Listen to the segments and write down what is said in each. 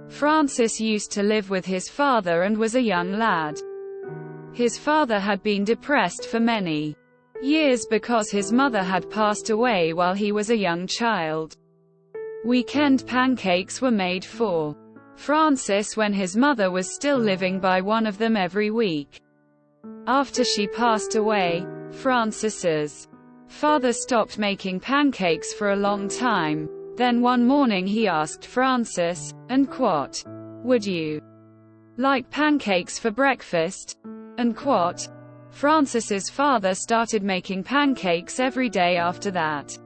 Francis used to live with his father and was a young lad. His father had been depressed for many years because his mother had passed away while he was a young child. Weekend pancakes were made for Francis when his mother was still living by one of them every week. After she passed away, Francis's father stopped making pancakes for a long time. Then one morning he asked Francis, and quote, "Would you like pancakes for breakfast?" And quote. Francis's father started making pancakes every day after that.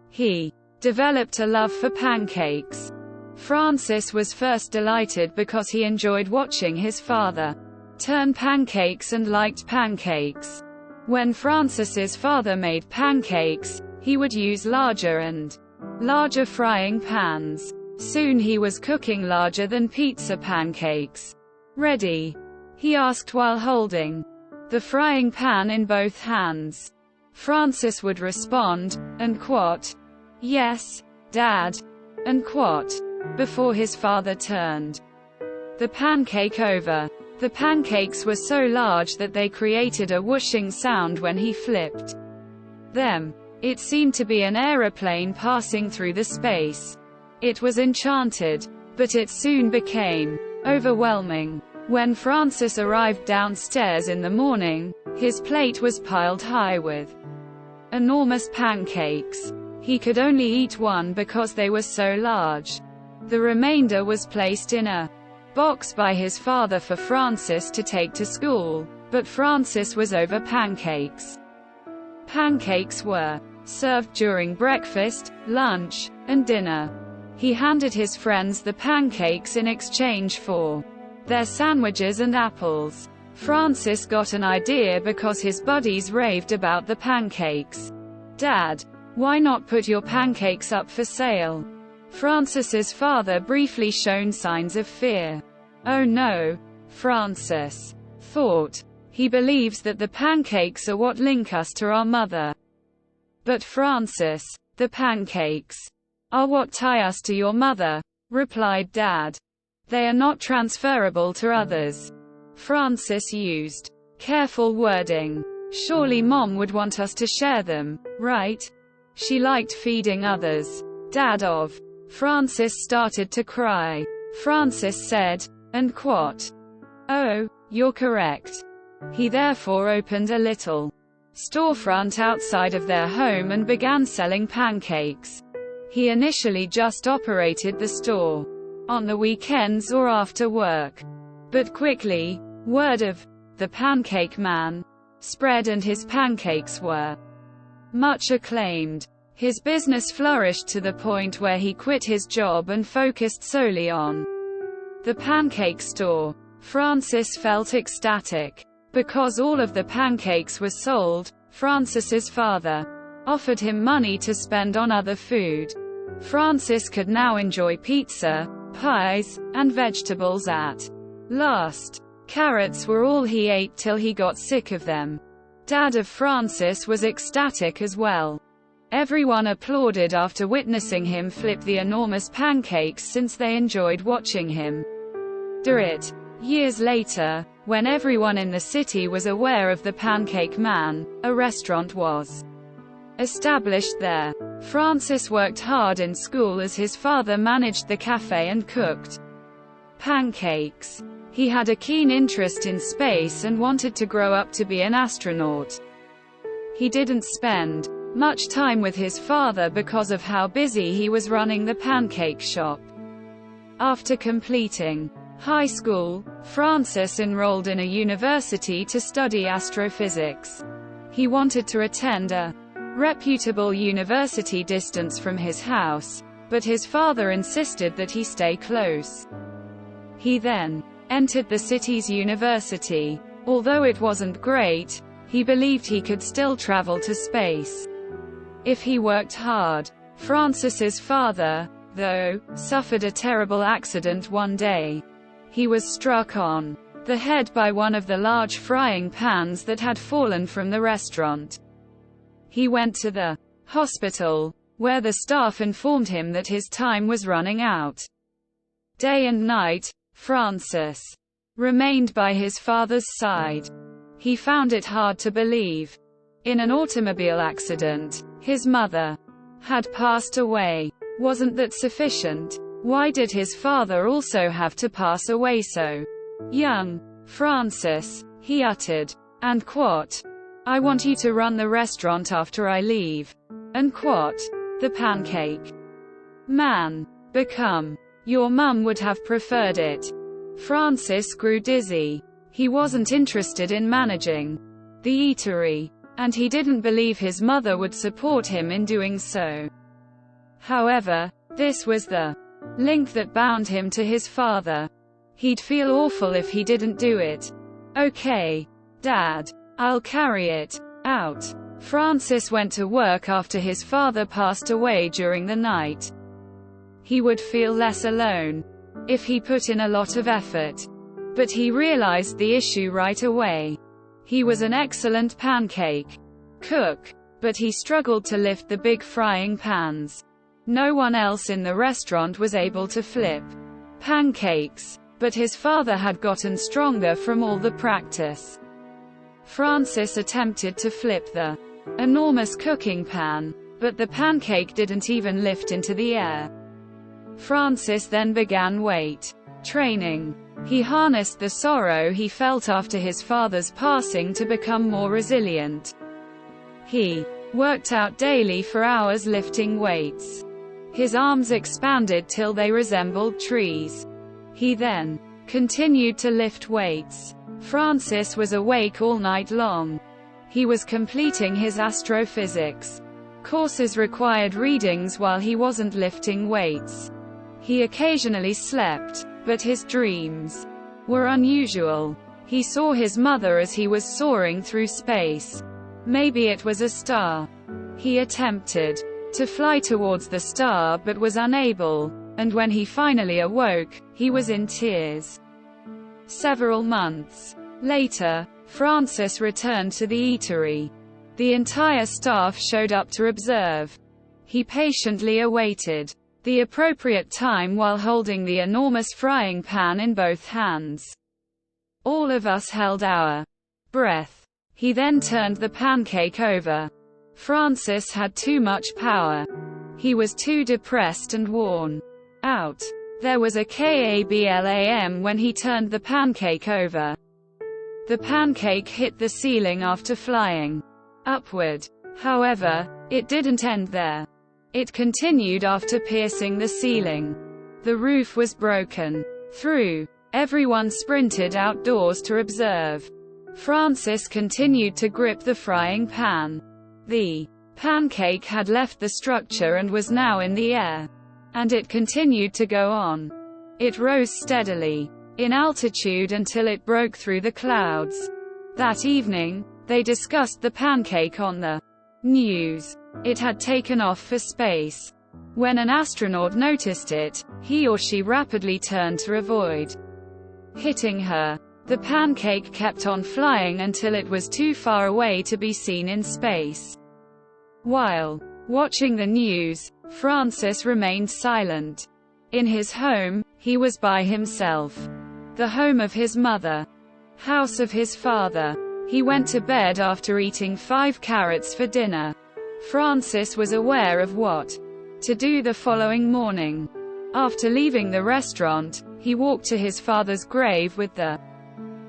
He developed a love for pancakes. Francis was first delighted because he enjoyed watching his father turn pancakes and liked pancakes. When Francis's father made pancakes, he would use larger and larger frying pans. Soon he was cooking larger than pizza pancakes. "Ready?" he asked while holding the frying pan in both hands. Francis would respond, and quote, "Yes, Dad," and quote, before his father turned the pancake over. The pancakes were so large that they created a whooshing sound when he flipped them. It seemed to be an aeroplane passing through the space. It was enchanted, but it soon became overwhelming. When Francis arrived downstairs in the morning, his plate was piled high with enormous pancakes. He could only eat one because they were so large. The remainder was placed in a box by his father for Francis to take to school, but Francis was over pancakes. Pancakes were served during breakfast, lunch, and dinner. He handed his friends the pancakes in exchange for their sandwiches and apples. Francis got an idea because his buddies raved about the pancakes. "Dad, why not put your pancakes up for sale?" Francis's father briefly showed signs of fear. "Oh no," Francis thought. "He believes that the pancakes are what link us to our mother." "But Francis, the pancakes are what tie us to your mother," replied Dad. "They are not transferable to others." Francis used careful wording. "Surely Mom would want us to share them, right? She liked feeding others." Dad of Francis started to cry. Francis said, and quote, "Oh, you're correct." He therefore opened a little storefront outside of their home and began selling pancakes. He initially just operated the store on the weekends or after work. But quickly, word of the Pancake Man spread and his pancakes were much acclaimed. His business flourished to the point where he quit his job and focused solely on the pancake store. Francis felt ecstatic. Because all of the pancakes were sold, Francis's father offered him money to spend on other food. Francis could now enjoy pizza, pies, and vegetables at last. Carrots were all he ate till he got sick of them. Dad of Francis was ecstatic as well. Everyone applauded after witnessing him flip the enormous pancakes since they enjoyed watching him do it. Years later, when everyone in the city was aware of the Pancake Man, a restaurant was established there. Francis worked hard in school as his father managed the cafe and cooked pancakes. He had a keen interest in space and wanted to grow up to be an astronaut. He didn't spend much time with his father because of how busy he was running the pancake shop. After completing high school, Francis enrolled in a university to study astrophysics. He wanted to attend a reputable university distance from his house, but his father insisted that he stay close. He then entered the city's university. Although it wasn't great, he believed he could still travel to space if he worked hard. Francis's father, though, suffered a terrible accident one day. He was struck on the head by one of the large frying pans that had fallen from the restaurant. He went to the hospital, where the staff informed him that his time was running out. Day and night, Francis remained by his father's side. He found it hard to believe. In an automobile accident, his mother had passed away. Wasn't that sufficient? Why did his father also have to pass away so young? Francis, he uttered. And quote, I want you to run the restaurant after I leave. And quote, the Pancake Man. Become. Your mum would have preferred it. Francis grew dizzy. He wasn't interested in managing the eatery, and he didn't believe his mother would support him in doing so. However, this was the link that bound him to his father. He'd feel awful if he didn't do it. Okay, Dad. I'll carry it out. Francis went to work after his father passed away during the night. He would feel less alone if he put in a lot of effort. But he realized the issue right away. He was an excellent pancake cook, but he struggled to lift the big frying pans. No one else in the restaurant was able to flip pancakes, but his father had gotten stronger from all the practice. Francis attempted to flip the enormous cooking pan, but the pancake didn't even lift into the air. Francis then began weight training. He harnessed the sorrow he felt after his father's passing to become more resilient. He worked out daily for hours lifting weights. His arms expanded till they resembled trees. He then continued to lift weights. Francis was awake all night long. He was completing his astrophysics courses required readings while he wasn't lifting weights. He occasionally slept, but his dreams were unusual. He saw his mother as he was soaring through space. Maybe it was a star. He attempted to fly towards the star but was unable, and when he finally awoke, he was in tears. Several months later, Francis returned to the eatery. The entire staff showed up to observe. He patiently awaited the appropriate time while holding the enormous frying pan in both hands. All of us held our breath. He then turned the pancake over. Francis had too much power. He was too depressed and worn out. There was a kablam when he turned the pancake over. The pancake hit the ceiling after flying upward. However, it didn't end there. It continued after piercing the ceiling. The roof was broken through. Everyone sprinted outdoors to observe. Francis continued to grip the frying pan. The pancake had left the structure and was now in the air. And it continued to go on. It rose steadily in altitude until it broke through the clouds. That evening, they discussed the pancake on the news. It had taken off for space. When an astronaut noticed it, he or she rapidly turned to avoid hitting her. The pancake kept on flying until it was too far away to be seen in space. While watching the news, Francis remained silent. In his home, he was by himself. The home of his mother. House of his father. He went to bed after eating 5 carrots for dinner. Francis was aware of what to do the following morning. After leaving the restaurant, he walked to his father's grave with the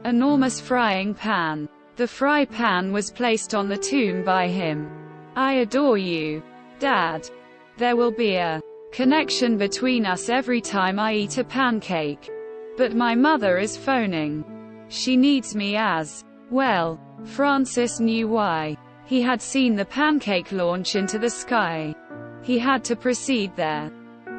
enormous frying pan. The fry pan was placed on the tomb by him. I adore you, Dad. There will be a connection between us every time I eat a pancake. But my mother is phoning. She needs me as well. Francis knew why. He had seen the pancake launch into the sky. He had to proceed there.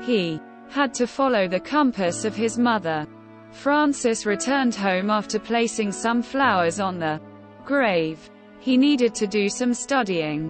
He had to follow the compass of his mother. Francis returned home after placing some flowers on the grave. He needed to do some studying.